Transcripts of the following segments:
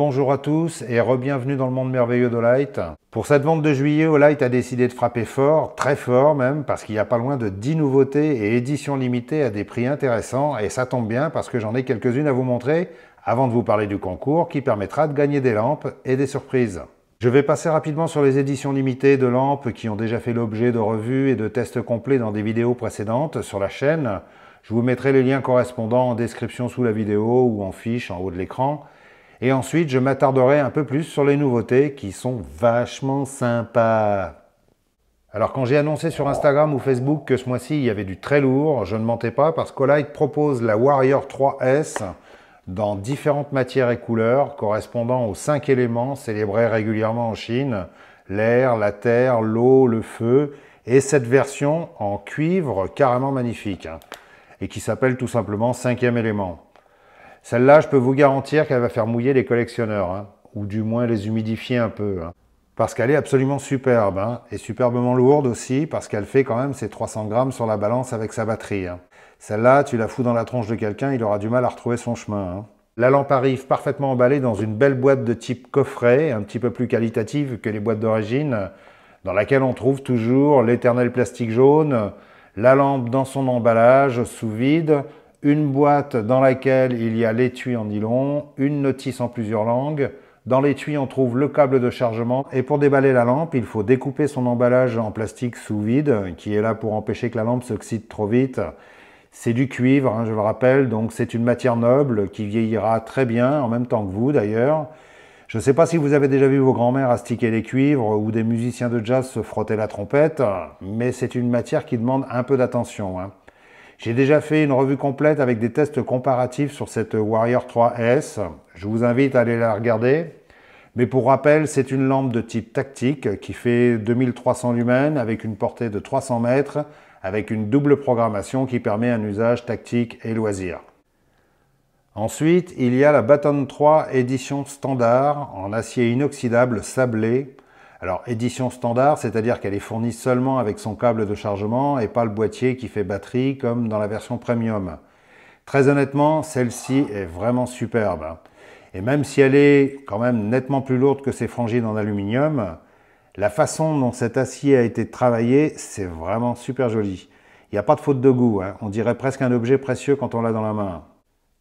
Rebonjour à tous et re-bienvenue dans le monde merveilleux d'Olight. Pour cette vente de juillet, Olight a décidé de frapper fort, très fort même, parce qu'il y a pas loin de 10 nouveautés et éditions limitées à des prix intéressants. Et ça tombe bien parce que j'en ai quelques-unes à vous montrer avant de vous parler du concours qui permettra de gagner des lampes et des surprises. Je vais passer rapidement sur les éditions limitées de lampes qui ont déjà fait l'objet de revues et de tests complets dans des vidéos précédentes sur la chaîne. Je vous mettrai les liens correspondants en description sous la vidéo ou en fiche en haut de l'écran. Et ensuite, je m'attarderai un peu plus sur les nouveautés qui sont vachement sympas. Alors quand j'ai annoncé sur Instagram ou Facebook que ce mois-ci il y avait du très lourd, je ne mentais pas parce qu'Olight propose la Warrior 3S dans différentes matières et couleurs correspondant aux 5 éléments célébrés régulièrement en Chine, l'air, la terre, l'eau, le feu, et cette version en cuivre carrément magnifique, et qui s'appelle tout simplement 5e élément. Celle-là, je peux vous garantir qu'elle va faire mouiller les collectionneurs, ou du moins les humidifier un peu, parce qu'elle est absolument superbe, et superbement lourde aussi, parce qu'elle fait quand même ses 300 grammes sur la balance avec sa batterie. Celle-là, tu la fous dans la tronche de quelqu'un, il aura du mal à retrouver son chemin. La lampe arrive parfaitement emballée dans une belle boîte de type coffret, un petit peu plus qualitative que les boîtes d'origine, dans laquelle on trouve toujours l'éternel plastique jaune, la lampe dans son emballage sous vide, une boîte dans laquelle il y a l'étui en nylon, une notice en plusieurs langues. Dans l'étui, on trouve le câble de chargement. Et pour déballer la lampe, il faut découper son emballage en plastique sous vide, qui est là pour empêcher que la lampe s'oxyde trop vite. C'est du cuivre, je le rappelle, donc c'est une matière noble qui vieillira très bien, en même temps que vous d'ailleurs. Je ne sais pas si vous avez déjà vu vos grands-mères astiquer les cuivres ou des musiciens de jazz se frotter la trompette, mais c'est une matière qui demande un peu d'attention. J'ai déjà fait une revue complète avec des tests comparatifs sur cette Warrior 3S. Je vous invite à aller la regarder. Mais pour rappel, c'est une lampe de type tactique qui fait 2300 lumens avec une portée de 300 mètres avec une double programmation qui permet un usage tactique et loisir. Ensuite, il y a la Baton 3 édition standard en acier inoxydable sablé. Alors, édition standard, c'est-à-dire qu'elle est fournie seulement avec son câble de chargement et pas le boîtier qui fait batterie comme dans la version premium. Très honnêtement, celle-ci est vraiment superbe. Et même si elle est quand même nettement plus lourde que ses frangines en aluminium, la façon dont cet acier a été travaillé, c'est vraiment super joli. Il n'y a pas de faute de goût, on dirait presque un objet précieux quand on l'a dans la main.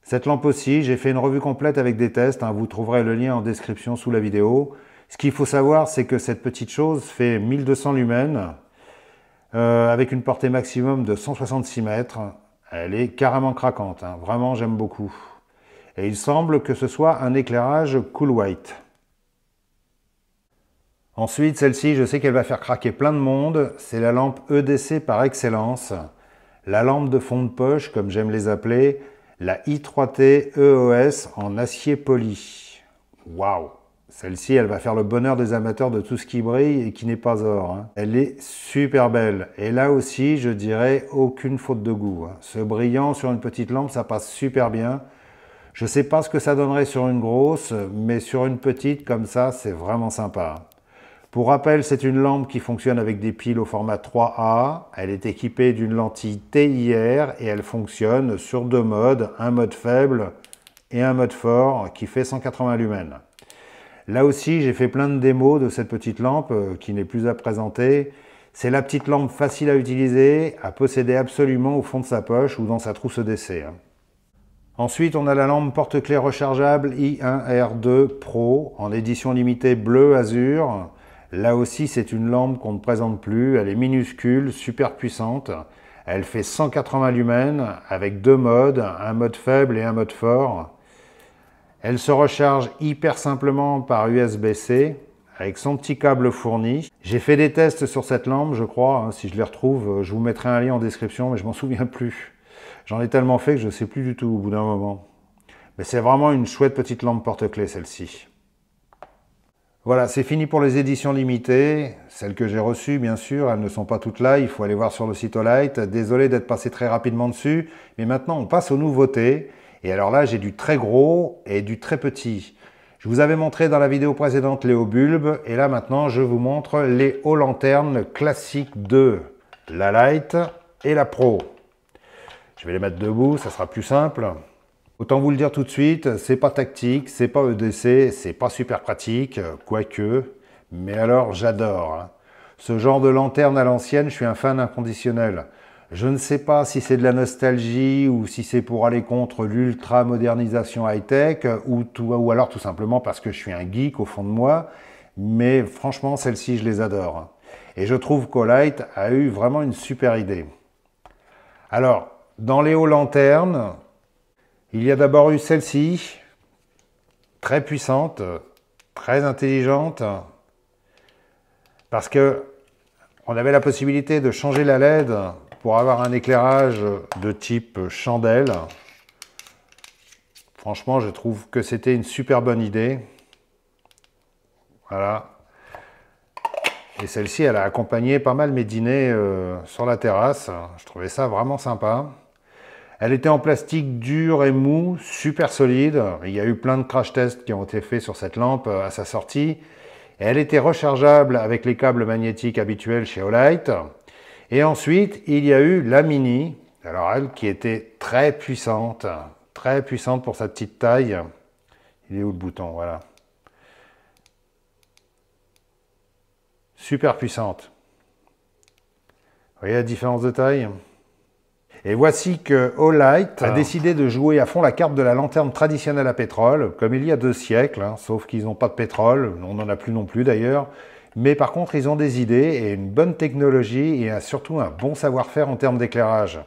Cette lampe aussi, j'ai fait une revue complète avec des tests, vous trouverez le lien en description sous la vidéo. Ce qu'il faut savoir, c'est que cette petite chose fait 1200 lumens avec une portée maximum de 166 mètres. Elle est carrément craquante, vraiment j'aime beaucoup. Et il semble que ce soit un éclairage cool white. Ensuite, celle-ci, je sais qu'elle va faire craquer plein de monde. C'est la lampe EDC par excellence. La lampe de fond de poche, comme j'aime les appeler. La i3T EOS en acier poli. Waouh! Celle-ci, elle va faire le bonheur des amateurs de tout ce qui brille et qui n'est pas or. Elle est super belle. Et là aussi, je dirais aucune faute de goût. Ce brillant sur une petite lampe, ça passe super bien. Je ne sais pas ce que ça donnerait sur une grosse, mais sur une petite, comme ça, c'est vraiment sympa. Pour rappel, c'est une lampe qui fonctionne avec des piles au format 3A. Elle est équipée d'une lentille TIR et elle fonctionne sur deux modes, un mode faible et un mode fort qui fait 180 lumens. Là aussi, j'ai fait plein de démos de cette petite lampe qui n'est plus à présenter. C'est la petite lampe facile à utiliser, à posséder absolument au fond de sa poche ou dans sa trousse d'essai. Ensuite, on a la lampe porte-clés rechargeable i1R2 Pro en édition limitée bleu azur. Là aussi, c'est une lampe qu'on ne présente plus. Elle est minuscule, super puissante. Elle fait 180 lumens avec deux modes, un mode faible et un mode fort. Elle se recharge hyper simplement par USB-C avec son petit câble fourni. J'ai fait des tests sur cette lampe, je crois. Si je les retrouve, je vous mettrai un lien en description, mais je m'en souviens plus. J'en ai tellement fait que je ne sais plus du tout au bout d'un moment. Mais c'est vraiment une chouette petite lampe porte-clés, celle-ci. Voilà, c'est fini pour les éditions limitées. Celles que j'ai reçues, bien sûr, elles ne sont pas toutes là. Il faut aller voir sur le site Olight. Désolé d'être passé très rapidement dessus. Mais maintenant, on passe aux nouveautés. Et alors là, j'ai du très gros et du très petit. Je vous avais montré dans la vidéo précédente les hauts bulbes. Et là, maintenant, je vous montre les hauts lanternes classiques 2. La Light et la Pro. Je vais les mettre debout, ça sera plus simple. Autant vous le dire tout de suite, c'est pas tactique, c'est pas EDC, c'est pas super pratique, quoique, mais alors j'adore, hein. Ce genre de lanterne à l'ancienne, je suis un fan inconditionnel. Je ne sais pas si c'est de la nostalgie ou si c'est pour aller contre l'ultra modernisation high-tech ou alors tout simplement parce que je suis un geek au fond de moi, mais franchement celles-ci je les adore. Et je trouve qu'Olight a eu vraiment une super idée. Alors, dans les hauts lanternes, il y a d'abord eu celle-ci, très puissante, très intelligente, parce que on avait la possibilité de changer la LED pour avoir un éclairage de type chandelle. Franchement, je trouve que c'était une super bonne idée. Voilà. Et celle-ci, elle a accompagné pas mal mes dîners sur la terrasse. Je trouvais ça vraiment sympa. Elle était en plastique dur et mou, super solide. Il y a eu plein de crash tests qui ont été faits sur cette lampe à sa sortie. Et elle était rechargeable avec les câbles magnétiques habituels chez Olight. Et ensuite, il y a eu la Mini, alors elle qui était très puissante pour sa petite taille. Il est où le bouton? Voilà. Super puissante. Vous voyez la différence de taille? Et voici que Olight a décidé de jouer à fond la carte de la lanterne traditionnelle à pétrole, comme il y a 2 siècles, hein, sauf qu'ils n'ont pas de pétrole, on n'en a plus non plus d'ailleurs. Mais par contre, ils ont des idées et une bonne technologie et surtout un bon savoir-faire en termes d'éclairage.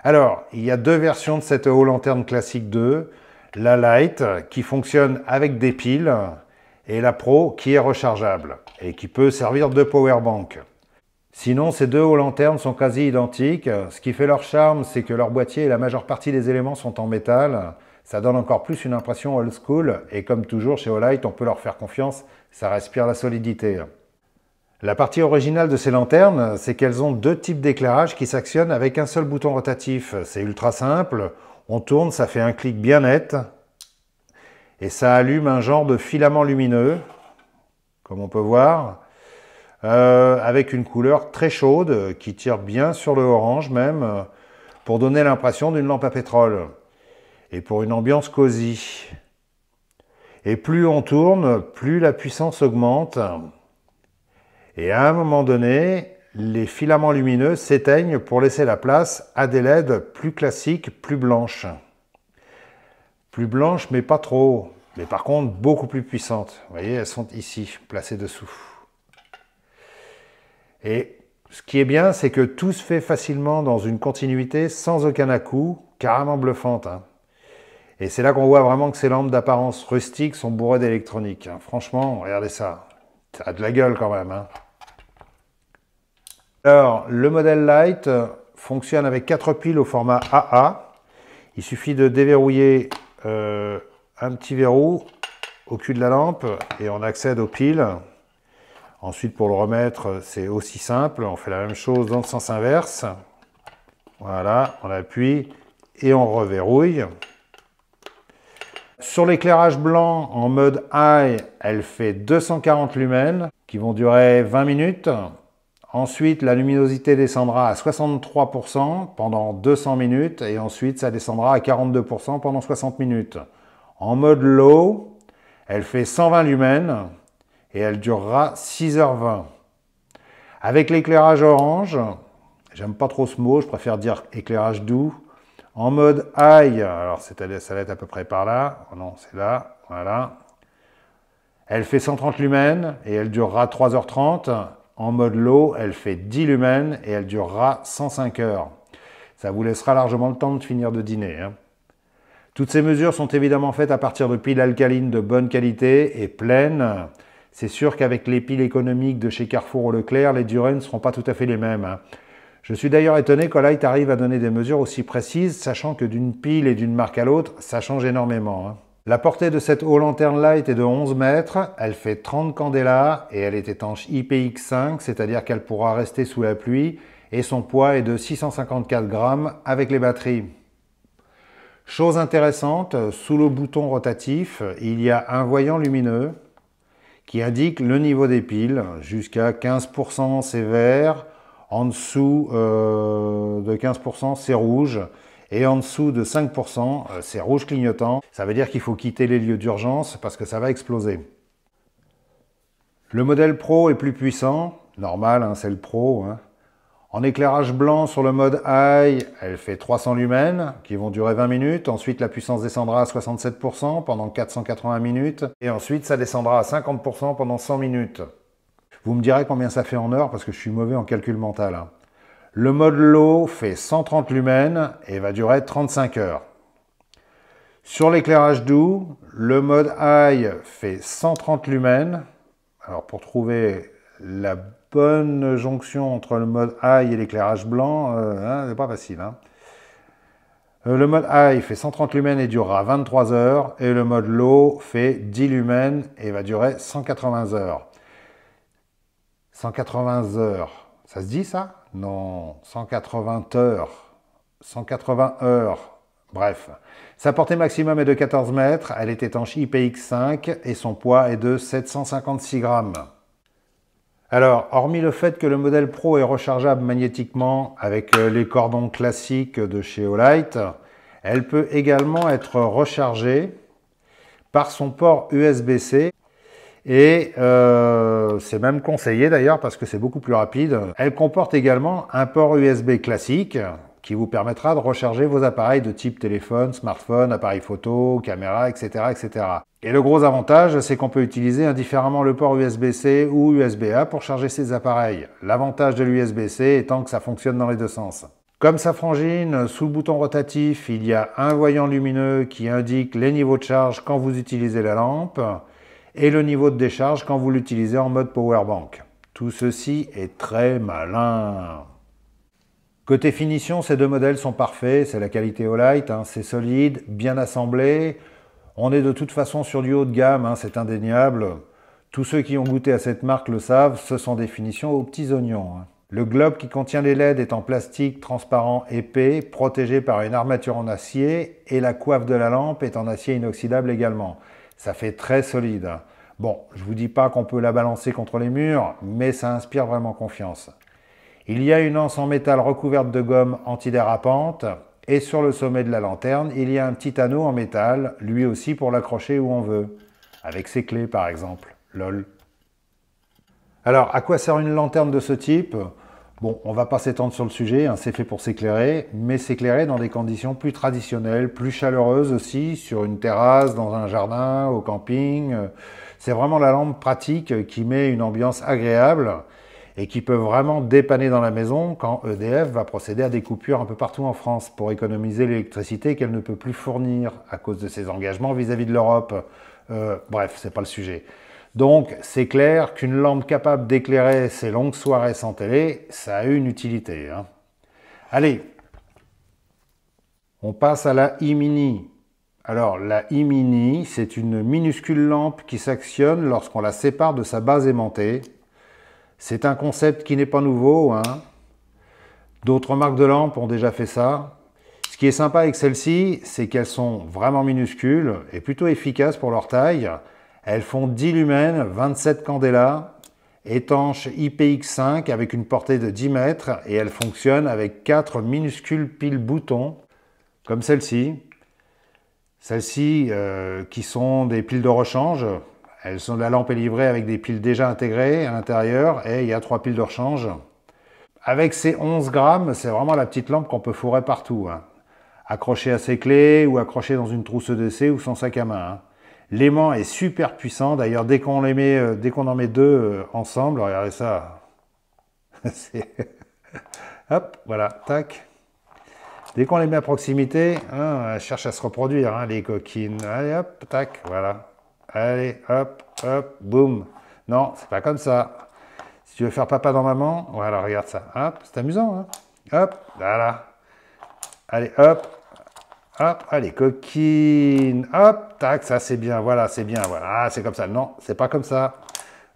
Alors, il y a 2 versions de cette haut lanterne classique 2. La Light, qui fonctionne avec des piles, et la Pro, qui est rechargeable et qui peut servir de powerbank. Sinon, ces 2 hauts lanternes sont quasi identiques. Ce qui fait leur charme, c'est que leur boîtier et la majeure partie des éléments sont en métal. Ça donne encore plus une impression old school. Et comme toujours chez Olight, on peut leur faire confiance, ça respire la solidité. La partie originale de ces lanternes, c'est qu'elles ont 2 types d'éclairage qui s'actionnent avec un seul bouton rotatif. C'est ultra simple. On tourne, ça fait un clic bien net. Et ça allume un genre de filament lumineux, comme on peut voir. Avec une couleur très chaude qui tire bien sur le orange même pour donner l'impression d'une lampe à pétrole et pour une ambiance cosy. Et plus on tourne, plus la puissance augmente et à un moment donné, les filaments lumineux s'éteignent pour laisser la place à des LED plus classiques, plus blanches. Plus blanches mais pas trop, mais par contre beaucoup plus puissantes. Vous voyez, elles sont ici, placées dessous. Et ce qui est bien, c'est que tout se fait facilement dans une continuité sans aucun à-coup, carrément bluffante, hein. Et c'est là qu'on voit vraiment que ces lampes d'apparence rustique sont bourrées d'électronique, hein. Franchement, regardez ça. Ça a de la gueule quand même, hein. Alors, le modèle Light fonctionne avec 4 piles au format AA. Il suffit de déverrouiller un petit verrou au cul de la lampe et on accède aux piles. Ensuite, pour le remettre, c'est aussi simple. On fait la même chose dans le sens inverse. Voilà, on appuie et on reverrouille. Sur l'éclairage blanc, en mode high, elle fait 240 lumens qui vont durer 20 minutes. Ensuite, la luminosité descendra à 63% pendant 200 minutes et ensuite, ça descendra à 42% pendant 60 minutes. En mode low, elle fait 120 lumens et elle durera 6h20. Avec l'éclairage orange, j'aime pas trop ce mot, je préfère dire éclairage doux. En mode high, alors ça va être à peu près par là, oh non c'est là, voilà. Elle fait 130 lumens et elle durera 3h30. En mode low, elle fait 10 lumens et elle durera 105 heures. Ça vous laissera largement le temps de finir de dîner, hein. Toutes ces mesures sont évidemment faites à partir de piles alcalines de bonne qualité et pleines. C'est sûr qu'avec les piles économiques de chez Carrefour ou Leclerc, les durées ne seront pas tout à fait les mêmes, hein. Je suis d'ailleurs étonné qu'Olight arrive à donner des mesures aussi précises, sachant que d'une pile et d'une marque à l'autre, ça change énormément, hein. La portée de cette haut lanterne Light est de 11 mètres, elle fait 30 candela et elle est étanche IPX5, c'est-à-dire qu'elle pourra rester sous la pluie, et son poids est de 654 grammes avec les batteries. Chose intéressante, sous le bouton rotatif, il y a un voyant lumineux qui indique le niveau des piles. Jusqu'à 15% c'est vert, en dessous de 15% c'est rouge. Et en dessous de 5%, c'est rouge clignotant. Ça veut dire qu'il faut quitter les lieux d'urgence parce que ça va exploser. Le modèle Pro est plus puissant. Normal, hein, c'est le Pro. Hein. En éclairage blanc sur le mode High, elle fait 300 lumens qui vont durer 20 minutes. Ensuite, la puissance descendra à 67% pendant 480 minutes. Et ensuite, ça descendra à 50% pendant 100 minutes. Vous me direz combien ça fait en heures parce que je suis mauvais en calcul mental. Hein. Le mode Low fait 130 lumens et va durer 35 heures. Sur l'éclairage doux, le mode High fait 130 lumens. Alors pour trouver la bonne jonction entre le mode High et l'éclairage blanc, hein, c'est pas facile. Hein. Le mode High fait 130 lumens et durera 23 heures. Et le mode Low fait 10 lumens et va durer 180 heures. 180 heures, ça se dit ça? Non, 180 heures. 180 heures. Bref. Sa portée maximum est de 14 mètres, elle est étanche IPX5 et son poids est de 756 grammes. Alors, hormis le fait que le modèle Pro est rechargeable magnétiquement avec les cordons classiques de chez Olight, elle peut également être rechargée par son port USB-C et c'est même conseillé d'ailleurs parce que c'est beaucoup plus rapide. Elle comporte également un port USB classique qui vous permettra de recharger vos appareils de type téléphone, smartphone, appareil photo, caméra, etc., etc. Et le gros avantage, c'est qu'on peut utiliser indifféremment le port USB-C ou USB-A pour charger ces appareils. L'avantage de l'USB-C étant que ça fonctionne dans les deux sens. Comme sa frangine, sous le bouton rotatif, il y a un voyant lumineux qui indique les niveaux de charge quand vous utilisez la lampe et le niveau de décharge quand vous l'utilisez en mode powerbank. Tout ceci est très malin. Côté finition, ces deux modèles sont parfaits, c'est la qualité Olight, hein, c'est solide, bien assemblé. On est de toute façon sur du haut de gamme, hein, c'est indéniable. Tous ceux qui ont goûté à cette marque le savent, ce sont des finitions aux petits oignons. Hein. Le globe qui contient les LED est en plastique transparent épais, protégé par une armature en acier, et la coiffe de la lampe est en acier inoxydable également. Ça fait très solide. Hein. Bon, je ne vous dis pas qu'on peut la balancer contre les murs, mais ça inspire vraiment confiance. Il y a une anse en métal recouverte de gomme antidérapante et sur le sommet de la lanterne, il y a un petit anneau en métal, lui aussi pour l'accrocher où on veut, avec ses clés par exemple. Lol. Alors, à quoi sert une lanterne de ce type? Bon, on va pas s'étendre sur le sujet, hein, c'est fait pour s'éclairer, mais s'éclairer dans des conditions plus traditionnelles, plus chaleureuses aussi, sur une terrasse, dans un jardin, au camping. C'est vraiment la lampe pratique qui met une ambiance agréable et qui peut vraiment dépanner dans la maison quand EDF va procéder à des coupures un peu partout en France pour économiser l'électricité qu'elle ne peut plus fournir à cause de ses engagements vis-à-vis de l'Europe. Bref, c'est pas le sujet. Donc, c'est clair qu'une lampe capable d'éclairer ces longues soirées sans télé, ça a une utilité. Hein. Allez, on passe à la e-mini. Alors, la e-mini, c'est une minuscule lampe qui s'actionne lorsqu'on la sépare de sa base aimantée. C'est un concept qui n'est pas nouveau. Hein. D'autres marques de lampes ont déjà fait ça. Ce qui est sympa avec celles-ci, c'est qu'elles sont vraiment minuscules et plutôt efficaces pour leur taille. Elles font 10 lumens, 27 candela, étanches IPX5 avec une portée de 10 mètres et elles fonctionnent avec 4 minuscules piles boutons, comme celle-ci. Celles-ci qui sont des piles de rechange. La lampe est livrée avec des piles déjà intégrées à l'intérieur et il y a 3 piles de rechange. Avec ces 11 grammes, c'est vraiment la petite lampe qu'on peut fourrer partout. Hein. Accrochée à ses clés ou accrochée dans une trousse EDC ou son sac à main. Hein. L'aimant est super puissant. D'ailleurs, dès qu'on en met deux ensemble, regardez ça. Hop, voilà, tac. Dès qu'on les met à proximité, hein, elles cherchent à se reproduire, hein, les coquines. Allez, hop, tac, voilà. Allez, hop, hop, boum. Non, c'est pas comme ça. Si tu veux faire papa dans maman, voilà, regarde ça. Hop, c'est amusant, hein. Hop, voilà. Allez, hop, hop, allez, coquine. Hop, tac, ça c'est bien, voilà, c'est bien, voilà. Ah, c'est comme ça. Non, c'est pas comme ça.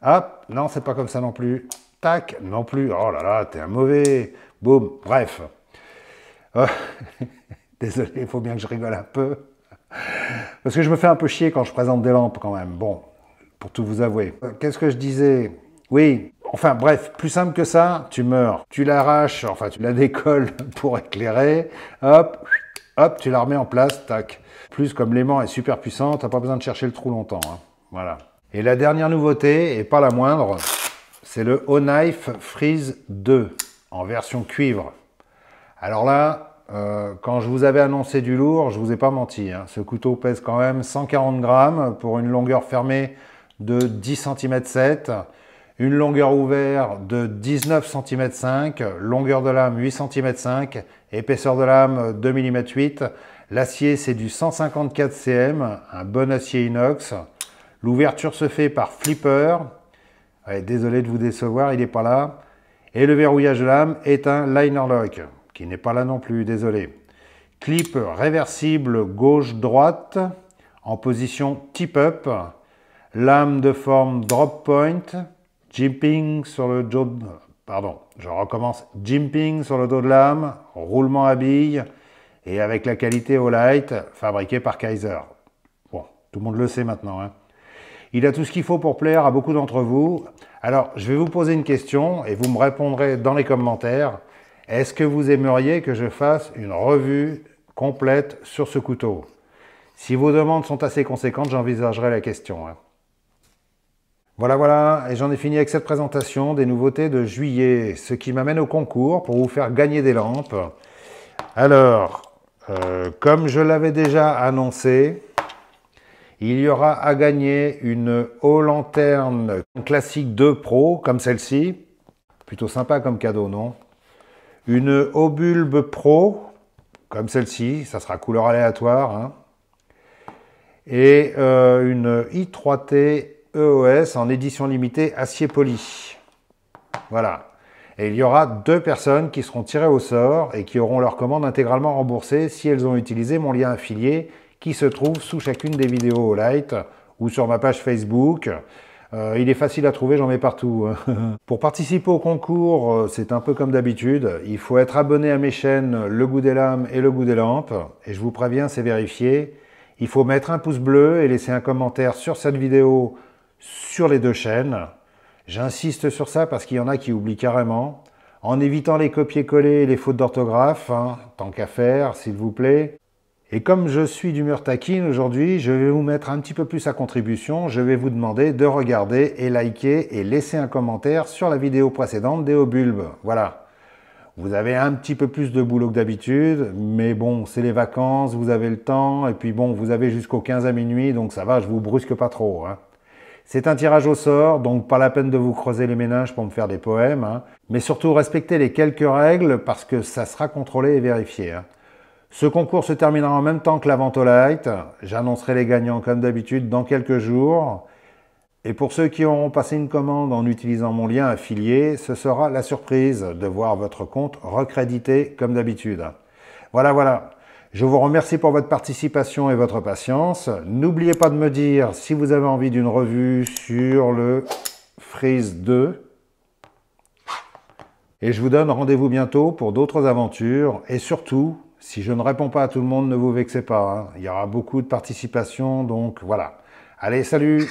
Hop, non, c'est pas comme ça non plus. Tac, non plus. Oh là là, t'es un mauvais. Boum, bref. Désolé, il faut bien que je rigole un peu. Parce que je me fais un peu chier quand je présente des lampes quand même. Bon, pour tout vous avouer. Qu'est-ce que je disais? Oui, enfin bref, plus simple que ça, tu meurs. Tu l'arraches, enfin tu la décolles pour éclairer. Hop, hop, tu la remets en place, tac. Plus comme l'aimant est super puissant, t'as pas besoin de chercher le trou longtemps, hein. Voilà. Et la dernière nouveauté, et pas la moindre, c'est le O-Knife Freeze 2 en version cuivre. Alors là, quand je vous avais annoncé du lourd, je vous ai pas menti, hein. Ce couteau pèse quand même 140 grammes pour une longueur fermée de 10 cm 7, une longueur ouverte de 19 cm 5, longueur de lame 8 cm 5, épaisseur de lame 2 mm 8. L'acier, c'est du 154 cm, un bon acier inox. L'ouverture se fait par flipper. Ouais, désolé de vous décevoir, il n'est pas là. Et le verrouillage de lame est un liner lock, qui n'est pas là non plus, désolé. Clip réversible gauche-droite, en position tip-up. Lame de forme drop point. Jimping sur le dos de... Pardon, je recommence. Jimping sur le dos de lame, roulement à billes, et avec la qualité Olight, fabriquée par Kizer. Bon, tout le monde le sait maintenant, hein. Il a tout ce qu'il faut pour plaire à beaucoup d'entre vous. Alors, je vais vous poser une question et vous me répondrez dans les commentaires. Est-ce que vous aimeriez que je fasse une revue complète sur ce couteau? Si vos demandes sont assez conséquentes, j'envisagerai la question, hein. Voilà, et j'en ai fini avec cette présentation des nouveautés de juillet, ce qui m'amène au concours pour vous faire gagner des lampes. Alors, comme je l'avais déjà annoncé, il y aura à gagner une haut lanterne classique 2 Pro, comme celle-ci. Plutôt sympa comme cadeau, non? Une haut bulbe Pro, comme celle-ci, ça sera couleur aléatoire, hein. Et une i3T EOS en édition limitée acier poli. Voilà. Et il y aura 2 personnes qui seront tirées au sort et qui auront leur commande intégralement remboursée si elles ont utilisé mon lien affilié qui se trouve sous chacune des vidéos Olight ou sur ma page Facebook. Il est facile à trouver, j'en mets partout. Pour participer au concours, c'est un peu comme d'habitude. Il faut être abonné à mes chaînes Le Goût des Lames et Le Goût des Lampes. Et je vous préviens, c'est vérifié. Il faut mettre un pouce bleu et laisser un commentaire sur cette vidéo sur les 2 chaînes. J'insiste sur ça parce qu'il y en a qui oublient carrément. En évitant les copier-coller et les fautes d'orthographe, hein, tant qu'à faire, s'il vous plaît. Et comme je suis d'humeur taquine aujourd'hui, je vais vous mettre un petit peu plus à contribution. Je vais vous demander de regarder et liker et laisser un commentaire sur la vidéo précédente des hauts bulbes. Voilà. Vous avez un petit peu plus de boulot que d'habitude, mais bon, c'est les vacances, vous avez le temps, et puis bon, vous avez jusqu'au 15 à minuit, donc ça va, je vous brusque pas trop, hein. C'est un tirage au sort, donc pas la peine de vous creuser les méninges pour me faire des poèmes, hein. Mais surtout, respectez les quelques règles, parce que ça sera contrôlé et vérifié, hein. Ce concours se terminera en même temps que la vente Olight. J'annoncerai les gagnants comme d'habitude dans quelques jours. Et pour ceux qui auront passé une commande en utilisant mon lien affilié, ce sera la surprise de voir votre compte recrédité comme d'habitude. Voilà. Je vous remercie pour votre participation et votre patience. N'oubliez pas de me dire si vous avez envie d'une revue sur le Freeze 2. Et je vous donne rendez-vous bientôt pour d'autres aventures. Et surtout, si je ne réponds pas à tout le monde, ne vous vexez pas, hein. Il y aura beaucoup de participation, donc voilà. Allez, salut!